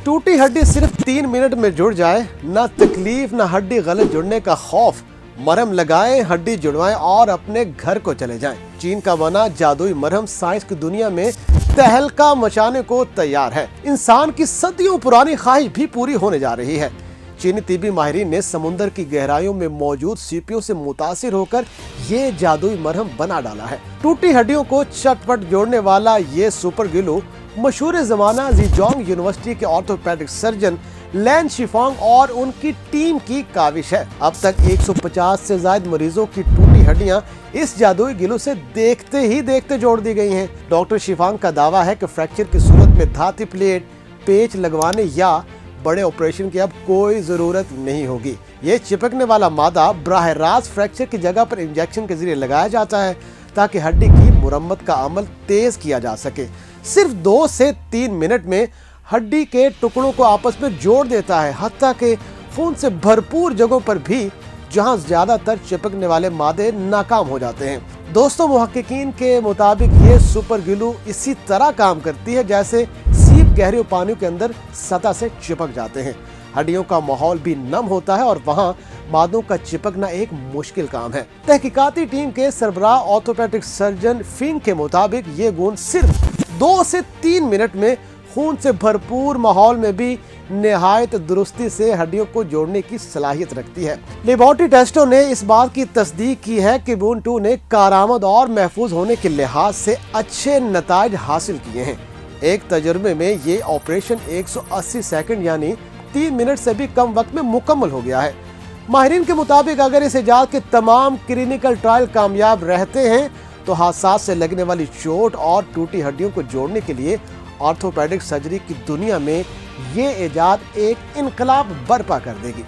टूटी हड्डी सिर्फ 3 मिनट में जुड़ जाए, ना तकलीफ ना हड्डी गलत जुड़ने का खौफ। मरहम लगाएं, हड्डी जुड़वाएं और अपने घर को चले जाएं। चीन का बना जादुई मरहम साइंस की दुनिया में तहलका मचाने को तैयार है। इंसान की सदियों पुरानी ख्वाहिश भी पूरी होने जा रही है। चीनी तिब्बी माहिरीन ने समुद्र की गहराइयों में मौजूद सीपियों से मुतासिर होकर ये जादुई मरहम बना डाला है। टूटी हड्डियों को चटपट जोड़ने वाला ये सुपर ग्लू मशहूर ज़माना ज़ेजोंग यूनिवर्सिटी के ऑर्थोपेडिक सर्जन लैन शिफोंग और उनकी टीम की काविश है। अब तक 150 से ज्यादा मरीजों की टूटी हड्डियां इस जादुई ग्लू से देखते ही देखते जोड़ दी गई हैं। डॉक्टर शिफोंग का दावा है कि फ्रैक्चर की सूरत में धाती प्लेट, पेच लगवाने या बड़े ऑपरेशन की अब कोई जरूरत नहीं होगी। ये चिपकने वाला मादा बराह रास्त फ्रैक्चर की जगह पर इंजेक्शन के जरिए लगाया जाता है ताकि हड्डी की मुरम्मत का अमल तेज किया जा सके। सिर्फ 2 से 3 मिनट में हड्डी के टुकड़ों को आपस में जोड़ देता है, हत्ता के खून से भरपूर जगहों पर भी जहां ज्यादातर चिपकने वाले मादे नाकाम हो जाते हैं। दोस्तों, मुहक्किकीन के मुताबिक ये सुपर ग्लू इसी तरह काम करती है जैसे सीप गहरे पानी के अंदर सतह से चिपक जाते हैं। हड्डियों का माहौल भी नम होता है और वहां मादों का चिपकना एक मुश्किल काम है। तहकीकाती टीम के सरबराह ऑर्थोपेडिक सर्जन फिंग के मुताबिक ये गुण सिर्फ 2 से 3 मिनट में खून से भरपूर माहौल में भी निहायत दुरुस्ती से हड्डियों को जोड़ने की सलाहियत रखती है। लेबोरेटरी टेस्टों ने इस बात की तस्दीक की है कि बून 2 ने कारआमद और महफूज होने के लिहाज से अच्छे नताइज हासिल किए हैं। एक तजुर्बे में ये ऑपरेशन 180 सेकंड यानी 3 मिनट से भी कम वक्त में मुकम्मल हो गया है। माहिरीन के मुताबिक अगर इस इजाद के तमाम क्लिनिकल ट्रायल कामयाब रहते हैं तो हादसा से लगने वाली चोट और टूटी हड्डियों को जोड़ने के लिए ऑर्थोपेडिक सर्जरी की दुनिया में ये इजाद एक इनकलाब बर्पा कर देगी।